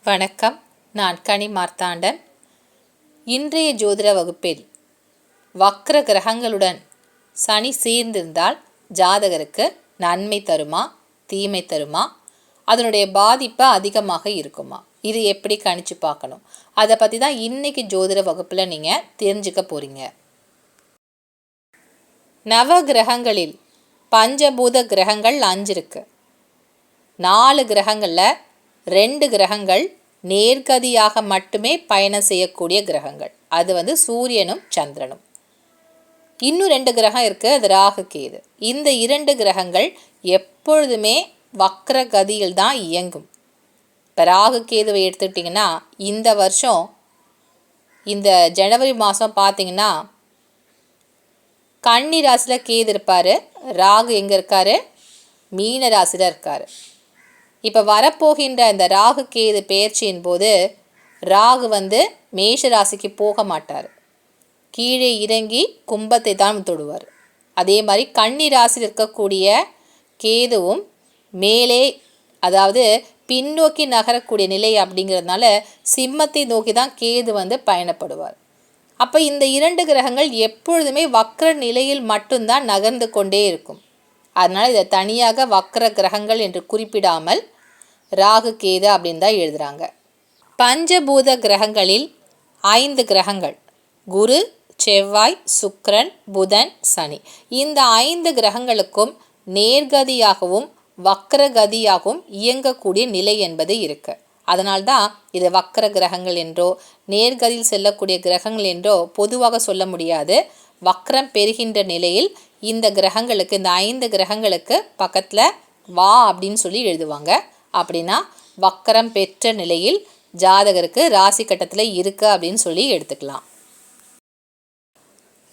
வணக்கம். நான் கனி மார்த்தாண்டன். இன்றைய ஜோதிட வகுப்பில் வக்ர கிரகங்களுடன் சனி சேர்ந்திருந்தால் ஜாதகருக்கு நன்மை தருமா, தீமை தருமா, அதனுடைய பாதிப்பு அதிகமாக இருக்குமா, இது எப்படி கணிச்சு பார்க்கணும், அதை பற்றி தான் இன்னைக்கு ஜோதிட வகுப்பில் நீங்கள் தெரிஞ்சுக்க போகிறீங்க. நவ கிரகங்களில் பஞ்சபூத கிரகங்கள் 5 இருக்கு. 4 கிரகங்களில் 2 கிரகங்கள் நேர்கதியாக மட்டுமே பயணம் செய்யக்கூடிய கிரகங்கள். அது சூரியனும் சந்திரனும். இன்னும் 2 கிரகம் இருக்குது, அது ராகு கேது. இந்த 2 கிரகங்கள் எப்பொழுதுமே வக்ர கதியில் தான் இயங்கும். இப்போ ராகு கேதுவை எடுத்துக்கிட்டிங்கன்னா இந்த வருஷம் இந்த ஜனவரி மாதம் பார்த்திங்கன்னா கன்னி ராசியில் கேது இருப்பார், ராகு எங்கே இருக்கார், மீன ராசியில் இருக்கார். இப்போ வரப்போகின்ற இந்த ராகு கேது பெயர்ச்சியின் போது ராகு மேஷ ராசிக்கு போக மாட்டார், கீழே இறங்கி கும்பத்தை தான் தொடுவார். அதே மாதிரி கன்னி ராசியில் இருக்கக்கூடிய கேதுவும் மேலே, அதாவது பின்னோக்கி நகரக்கூடிய நிலை அப்படிங்கிறதுனால சிம்மத்தை நோக்கி தான் கேது பயணப்படுவார். அப்போ இந்த 2 கிரகங்கள் எப்பொழுதுமே வக்ர நிலையில் மட்டும்தான் நகர்ந்து கொண்டே இருக்கும். அதனால் இதை தனியாக வக்ர கிரகங்கள் என்று குறிப்பிடாமல் ராகு கேது அப்படின்னு தான் எழுதுகிறாங்க. பஞ்சபூத கிரகங்களில் 5 கிரகங்கள் குரு, செவ்வாய், சுக்கிரன், புதன், சனி. இந்த 5 கிரகங்களுக்கும் நேர்கதியாகவும் வக்ரகதியாகவும் இயங்கக்கூடிய நிலை என்பது இருக்குது. அதனால்தான் இது வக்ர கிரகங்கள் என்றோ நேர்கதியில் செல்லக்கூடிய கிரகங்கள் என்றோ பொதுவாக சொல்ல முடியாது. வக்ரம் பெறுகின்ற நிலையில் இந்த கிரகங்களுக்கு, இந்த 5 கிரகங்களுக்கு பக்கத்தில் வா அப்படின்னு சொல்லி எழுதுவாங்க. அப்படின்னா வக்ரம் பெற்ற நிலையில் ஜாதகருக்கு ராசி கட்டத்தில் இருக்கு அப்படின்னு சொல்லி எடுத்துக்கலாம்.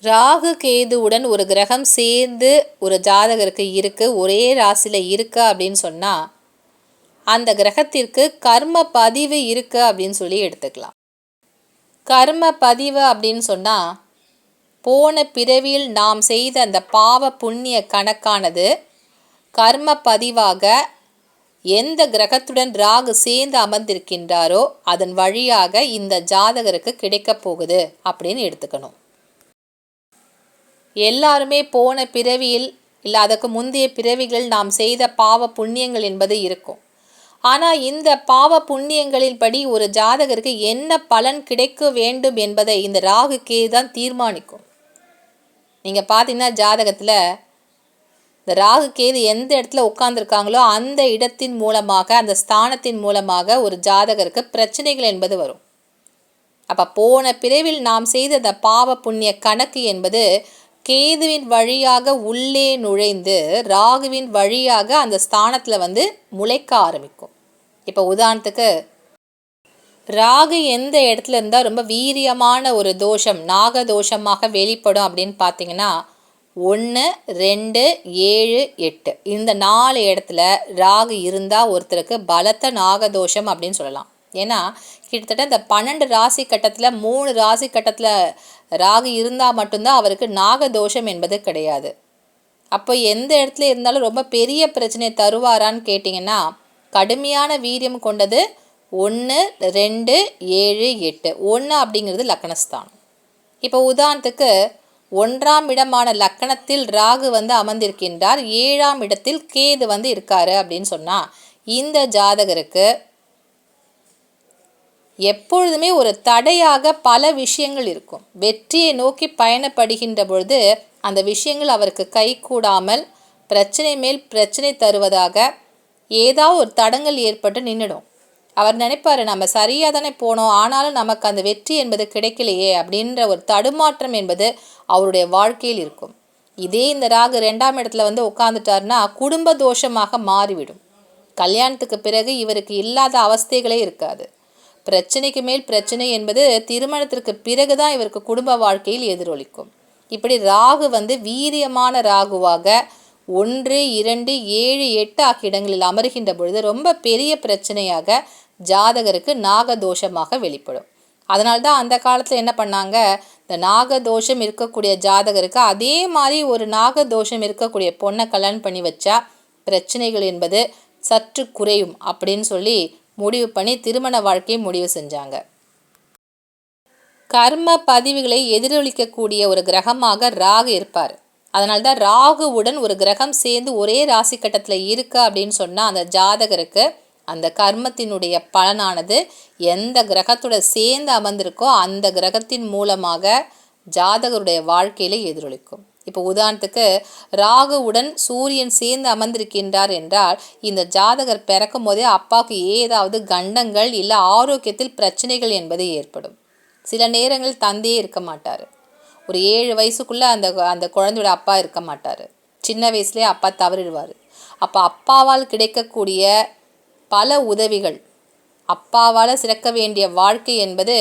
ராகு கேதுவுடன் ஒரு கிரகம் சேர்ந்து ஒரு ஜாதகருக்கு இருக்கு, ஒரே ராசியில் இருக்கு அப்படின்னு சொன்னால் அந்த கிரகத்திற்கு கர்ம பதிவு இருக்கு அப்படின்னு சொல்லி எடுத்துக்கலாம். கர்ம பதிவு அப்படின்னு சொன்னால் போன பிறவியில் நாம் செய்த அந்த பாவ புண்ணிய கணக்கானது கர்ம பதிவாக எந்த கிரகத்துடன் ராகு சேர்ந்து அமர்ந்திருக்கின்றாரோ அதன் வழியாக இந்த ஜாதகருக்கு கிடைக்க போகுது அப்படின்னு எடுத்துக்கணும். எல்லாருமே போன பிறவியில் இல்லை அதற்கு முந்தைய பிறவிகள் நாம் செய்த பாவ புண்ணியங்கள் என்பது இருக்கும். ஆனால் இந்த பாவ புண்ணியங்களின் படி ஒரு ஜாதகருக்கு என்ன பலன் கிடைக்க வேண்டும் என்பதை இந்த ராகு கேது தான் தீர்மானிக்கும். நீங்கள் பார்த்தீங்கன்னா ஜாதகத்தில் இந்த ராகு கேது எந்த இடத்துல உட்கார்ந்துருக்காங்களோ அந்த இடத்தின் மூலமாக, அந்த ஸ்தானத்தின் மூலமாக ஒரு ஜாதகருக்கு பிரச்சனைகள் என்பது வரும். அப்போ போன பிறவில் நாம் செய்த அந்த பாவ புண்ணிய கணக்கு என்பது கேதுவின் வழியாக உள்ளே நுழைந்து ராகுவின் வழியாக அந்த ஸ்தானத்தில் முளைக்க ஆரம்பிக்கும். இப்போ உதாரணத்துக்கு ராகு எந்த இடத்துல இருந்தால் ரொம்ப வீரியமான ஒரு தோஷம், நாக தோஷமாக வெளிப்படும் அப்படின்னு பார்த்தீங்கன்னா 1, 2, 7, 8 இந்த 4 இடத்துல ராகு இருந்தால் ஒருத்தருக்கு பலத்த நாகதோஷம் அப்படின்னு சொல்லலாம். ஏன்னா கிட்டத்தட்ட இந்த 12 ராசி கட்டத்தில் 3 ராசி கட்டத்தில் ராகு இருந்தால் மட்டும்தான் அவருக்கு நாகதோஷம் என்பது கிடையாது. அப்போ எந்த இடத்துல இருந்தாலும் ரொம்ப பெரிய பிரச்சனை தருவாரான்னு கேட்டிங்கன்னா கடுமையான வீரியம் கொண்டது 1, 2, 7, 8. 1 அப்படிங்கிறது லக்னஸ்தானம். இப்போ உதாரணத்துக்கு 1ஆம் இடமான லக்கணத்தில் ராகு அமர்ந்திருக்கின்றார், 7ஆம் இடத்தில் கேது இருக்காரு அப்படின்னு சொன்னால் இந்த ஜாதகருக்கு எப்பொழுதுமே ஒரு தடையாக பல விஷயங்கள் இருக்கும். வெற்றியை நோக்கி பயணப்படுகின்ற பொழுது அந்த விஷயங்கள் அவருக்கு கைகூடாமல் பிரச்சனை மேல் பிரச்சனை தருவதாக ஏதாவது ஒரு தடங்கள் ஏற்பட்டு நின்றுடும். அவர் நினைப்பார், நம்ம சரியாக தானே போனோம், ஆனாலும் நமக்கு அந்த வெற்றி என்பது கிடைக்கலையே அப்படின்ற ஒரு தடுமாற்றம் என்பது அவருடைய வாழ்க்கையில் இருக்கும். இதே இந்த ராகு 2ஆம் இடத்துல உட்காந்துட்டார்னா குடும்ப தோஷமாக மாறிவிடும். கல்யாணத்துக்கு பிறகு இவருக்கு இல்லாத அவஸ்தைகளே இருக்காது. பிரச்சனைக்கு மேல் பிரச்சனை என்பது திருமணத்திற்கு பிறகு தான் இவருக்கு குடும்ப வாழ்க்கையில் எதிரொலிக்கும். இப்படி ராகு வீரியமான ராகுவாக 1, 2, 7, 8 ஆகிய இடங்களில் அமருகின்ற பொழுது ரொம்ப பெரிய பிரச்சனையாக ஜாதகருக்கு நாகதோஷமாக வெளிப்படும். அதனால்தான் அந்த காலத்தில் என்ன பண்ணாங்க, இந்த நாகதோஷம் இருக்கக்கூடிய ஜாதகருக்கு அதே மாதிரி ஒரு நாகதோஷம் இருக்கக்கூடிய பொண்ணை கல்யாணம் பண்ணி வச்சா பிரச்சனைகள் என்பது சற்று குறையும் அப்படின்னு சொல்லி முடிவு பண்ணி திருமண வாழ்க்கையை முடிவு செஞ்சாங்க. கர்ம பதிவுகளை எதிரொலிக்கக்கூடிய ஒரு கிரகமாக ராகு இருப்பார். அதனால்தான் ராகுவுடன் ஒரு கிரகம் சேர்ந்து ஒரே ராசி கட்டத்தில் இருக்கு அப்படின்னு சொன்னால் அந்த ஜாதகருக்கு அந்த கர்மத்தினுடைய பலனானது எந்த கிரகத்தோட சேர்ந்து அமர்ந்திருக்கோ அந்த கிரகத்தின் மூலமாக ஜாதகருடைய வாழ்க்கையில எதிரொலிக்கும். இப்போ உதாரணத்துக்கு ராகுவுடன் சூரியன் சேர்ந்து அமர்ந்திருக்கின்றார் என்றால் இந்த ஜாதகர் பிறக்கும் போதே அப்பாவுக்கு ஏதாவது கண்டங்கள் இல்லை ஆரோக்கியத்தில் பிரச்சனைகள் என்பது ஏற்படும். சில நேரங்களில் தந்தையே இருக்க மாட்டார். ஒரு 7 வயசுக்குள்ளே அந்த குழந்தையோட அப்பா இருக்க மாட்டார். சின்ன வயசுலேயே அப்பா தவறிடுவார். அப்போ அப்பாவால் கிடைக்கக்கூடிய பல உதவிகள், அப்பாவால் சிறக்க வேண்டிய வாழ்க்கை என்பது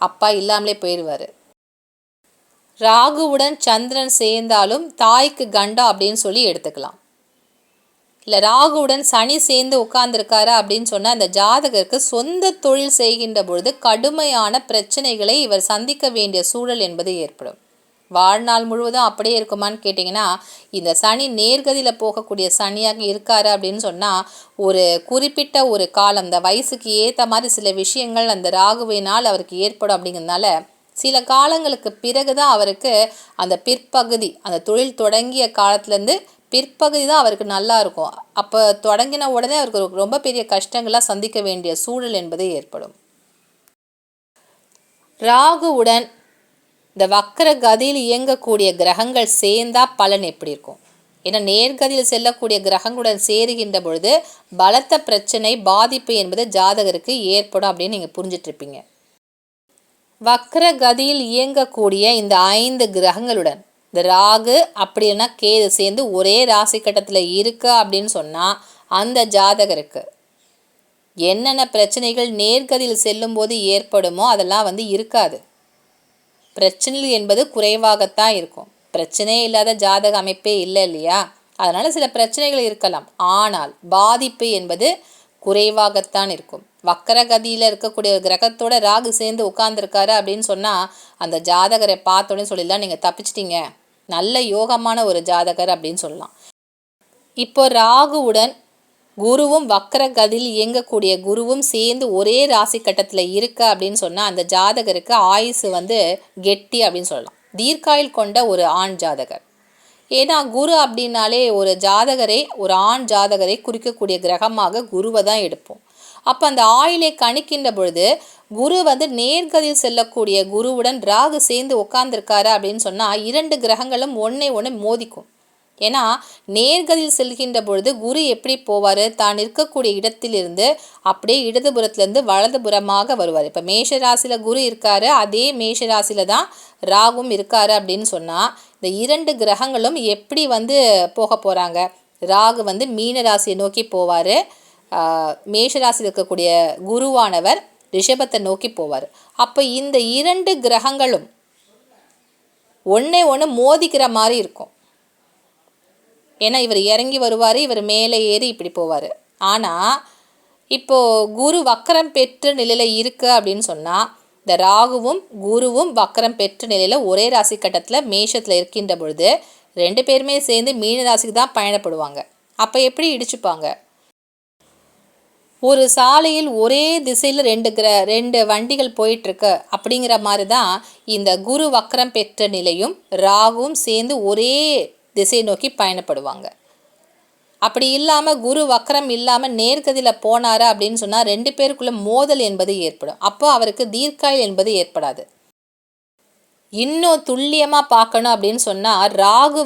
அப்பா இல்லாமலே போயிடுவார். ராகுவுடன் சந்திரன் சேர்ந்தாலும் தாய்க்கு கண்டம் அப்படின்னு சொல்லி எடுத்துக்கலாம். இல்லை ராகுவுடன் சனி சேர்ந்து உட்கார்ந்துருக்காரா அப்படின்னு சொன்னால் அந்த ஜாதகருக்கு சொந்த தொழில் செய்கின்ற பொழுது கடுமையான பிரச்சனைகளை இவர் சந்திக்க வேண்டிய சூழல் என்பது ஏற்படும். வாழ்நாள் முழுவதும் அப்படியே இருக்குமான்னு கேட்டிங்கன்னா இந்த சனி நேர்கதியில் போகக்கூடிய சனியாக இருக்காரு அப்படின்னு சொன்னால் ஒரு குறிப்பிட்ட ஒரு காலம் இந்த வயசுக்கு ஏற்ற மாதிரி சில விஷயங்கள் அந்த ராகுவினால் அவருக்கு ஏற்படும். அப்படிங்கிறதுனால சில காலங்களுக்கு பிறகு தான் அவருக்கு அந்த பிற்பகுதி, அந்த தொழில் தொடங்கிய காலத்துலேருந்து பிற்பகுதி தான் அவருக்கு நல்லா இருக்கும். அப்போ தொடங்கின உடனே அவருக்கு ரொம்ப பெரிய கஷ்டங்களாக சந்திக்க வேண்டிய சூழல் என்பது ஏற்படும். ராகுவுடன் இந்த வக்கர கதியில் இயங்கக்கூடிய கிரகங்கள் சேர்ந்தா பலன் எப்படி இருக்கும்? ஏன்னா நேர்கதியில் செல்லக்கூடிய கிரகங்களுடன் சேருகின்ற பொழுது பலத்த பிரச்சனை, பாதிப்பு என்பது ஜாதகருக்கு ஏற்படும் அப்படின்னு நீங்கள் புரிஞ்சிட்ருப்பீங்க. வக்கர கதியில் இயங்கக்கூடிய இந்த 5 கிரகங்களுடன் இந்த ராகு அப்படின்னா கேது சேர்ந்து ஒரே ராசி கட்டத்தில் இருக்கு அப்படின்னு சொன்னால் அந்த ஜாதகருக்கு என்னென்ன பிரச்சனைகள் நேர்கதியில் செல்லும்போது ஏற்படுமோ அதெல்லாம் இருக்காது. பிரச்சனைகள் என்பது குறைவாகத்தான் இருக்கும். பிரச்சனையே இல்லாத ஜாதக அமைப்பே இல்லை இல்லையா? அதனால் சில பிரச்சனைகள் இருக்கலாம், ஆனால் பாதிப்பு என்பது குறைவாகத்தான் இருக்கும். வக்கரகதியில் இருக்கக்கூடிய கிரகத்தோட ராகு சேர்ந்து உட்கார்ந்துருக்காரு அப்படின்னு சொன்னால் அந்த ஜாதகரை பார்த்தோன்னே சொல்லிடலாம் நீங்கள் தப்பிச்சிட்டிங்க, நல்ல யோகமான ஒரு ஜாதகர் அப்படின்னு சொல்லலாம். இப்போ ராகுவுடன் குருவும் வக்கரகதியில் இயங்கக்கூடிய குருவும் சேர்ந்து ஒரே ராசி கட்டத்தில் இருக்கு அப்படின்னு சொன்னால் அந்த ஜாதகருக்கு ஆயுசு கெட்டி அப்படின்னு சொல்லலாம். தீர்க்காயுள் கொண்ட ஒரு ஆண் ஜாதகர். ஏன்னா குரு அப்படின்னாலே ஒரு ஆண் ஜாதகரை குறிக்கக்கூடிய கிரகமாக குருவை தான் எடுப்போம். அப்போ அந்த ஆயுளை கணிக்கின்ற பொழுது குரு நேர்கதியில் செல்லக்கூடிய குருவுடன் ராகு சேர்ந்து உட்கார்ந்துருக்காரு அப்படின்னு சொன்னால் 2 கிரகங்களும் ஒன்று மோதிக்கும். ஏன்னா நேர்கதியில் செல்கின்ற பொழுது குரு எப்படி போவார், தான் இருக்கக்கூடிய இடத்திலிருந்து அப்படியே இடதுபுறத்துலேருந்து வலதுபுறமாக வருவார். இப்போ மேஷராசியில் குரு இருக்காரு, அதே மேஷராசியில் தான் ராகும் இருக்காரு அப்படின்னு சொன்னால் இந்த 2 கிரகங்களும் எப்படி போக போகிறாங்க? ராகு மீன ராசியை நோக்கி போவார், மேஷராசியில் இருக்கக்கூடிய குருவானவர் ரிஷபத்தை நோக்கி போவார். அப்போ இந்த 2 கிரகங்களும் ஒன்று மோதிக்கிற மாதிரி இருக்கும். ஏன்னா இவர் இறங்கி வருவார், இவர் மேலே ஏறி இப்படி போவார். ஆனால் இப்போது குரு வக்கரம் பெற்ற நிலையில் இருக்கு அப்படின்னு சொன்னால் இந்த ராகுவும் குருவும் வக்கரம் பெற்ற நிலையில் ஒரே ராசி கட்டத்தில் மேஷத்தில் இருக்கின்ற பொழுது 2 பேருமே சேர்ந்து மீன ராசிக்கு தான் பயணப்படுவாங்க. அப்போ எப்படி இடிச்சுப்பாங்க? ஒரு சாலையில் ஒரே திசையில் 2 வண்டிகள் போயிட்டுருக்கு அப்படிங்கிற மாதிரி தான் இந்த குரு வக்கரம் பெற்ற நிலையும் ராகுவும் சேர்ந்து ஒரே திசையை நோக்கி பயணப்படுவாங்க. அப்படி இல்லாமல் குரு வக்கரம் இல்லாமல் நேர்கதியில் போனார் அப்படின்னு சொன்னால் 2 பேருக்குள்ள மோதல் என்பது ஏற்படும். அப்போ அவருக்கு தீர்க்காயுள் என்பது ஏற்படாது. இன்னும் துல்லியமாக பார்க்கணும் அப்படின்னு சொன்னால் ராகு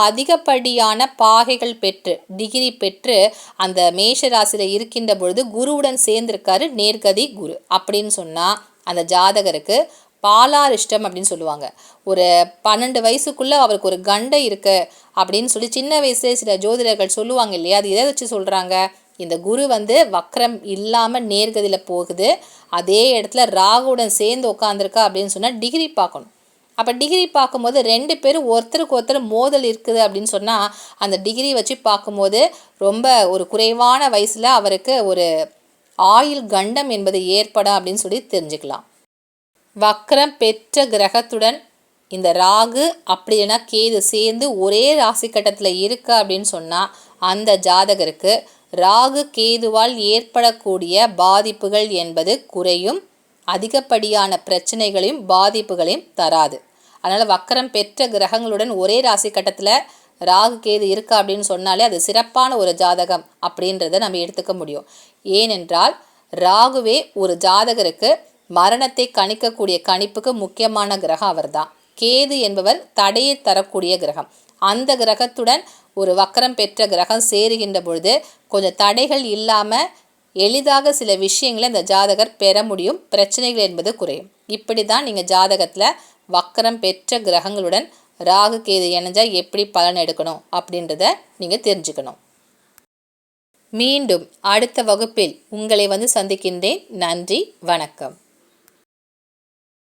அதிகப்படியான பாகைகள் பெற்று டிகிரி பெற்று அந்த மேஷராசியில் இருக்கின்ற பொழுது குருவுடன் சேர்ந்திருக்காரு நேர்கதி குரு அப்படின்னு சொன்னால் அந்த ஜாதகருக்கு பாலாரிஷ்டம் அப்படின்னு சொல்லுவாங்க. ஒரு 12 வயசுக்குள்ளே அவருக்கு ஒரு கண்டை இருக்குது அப்படின்னு சொல்லி சின்ன வயசுலேயே சில ஜோதிடர்கள் சொல்லுவாங்க இல்லையா? அது எதை வச்சு சொல்கிறாங்க? இந்த குரு வக்கரம் இல்லாமல் நேர்கதியில் போகுது, அதே இடத்துல ராகுவுடன் சேர்ந்து உட்காந்துருக்கா அப்படின்னு சொன்னால் டிகிரி பார்க்கணும். அப்போ டிகிரி பார்க்கும்போது 2 பேரும் ஒருத்தருக்கு ஒருத்தர் மோதல் இருக்குது அப்படின்னு சொன்னால் அந்த டிகிரி வச்சு பார்க்கும்போது ரொம்ப ஒரு குறைவான வயசில் அவருக்கு ஒரு ஆயுள் கண்டம் என்பது ஏற்படும் அப்படின்னு சொல்லி தெரிஞ்சுக்கலாம். வக்கரம் பெற்ற கிரகத்துடன் இந்த ராகு அப்படின்னா கேது சேர்ந்து ஒரே ராசி கட்டத்தில் இருக்கு அப்படின்னு சொன்னால் அந்த ஜாதகருக்கு ராகு கேதுவால் ஏற்படக்கூடிய பாதிப்புகள் என்பது குறையும், அதிகப்படியான பிரச்சனைகளையும் பாதிப்புகளையும் தராது. அதனால் வக்கரம் பெற்ற கிரகங்களுடன் ஒரே ராசி கட்டத்தில் ராகு கேது இருக்கா அப்படின்னு சொன்னாலே அது சிறப்பான ஒரு ஜாதகம் அப்படின்றத நம்ம எடுத்துக்க முடியும். ஏனென்றால் ராகுவே ஒரு ஜாதகருக்கு மரணத்தை கணிக்கக்கூடிய கணிப்புக்கு முக்கியமான கிரகம் அவர்தான். கேது என்பவர் தடையை தரக்கூடிய கிரகம். அந்த கிரகத்துடன் ஒரு வக்கரம் பெற்ற கிரகம் சேருகின்ற பொழுது கொஞ்சம் தடைகள் இல்லாமல் எளிதாக சில விஷயங்களை இந்த ஜாதகர் பெற முடியும், பிரச்சனைகள் என்பது குறையும். இப்படி தான் நீங்கள் ஜாதகத்தில் வக்கரம் பெற்ற கிரகங்களுடன் ராகு கேது இணைஞ்சால் எப்படி பலன் எடுக்கணும் அப்படின்றத நீங்கள் தெரிஞ்சுக்கணும். மீண்டும் அடுத்த வகுப்பில் உங்களை சந்திக்கின்றேன். நன்றி, வணக்கம்.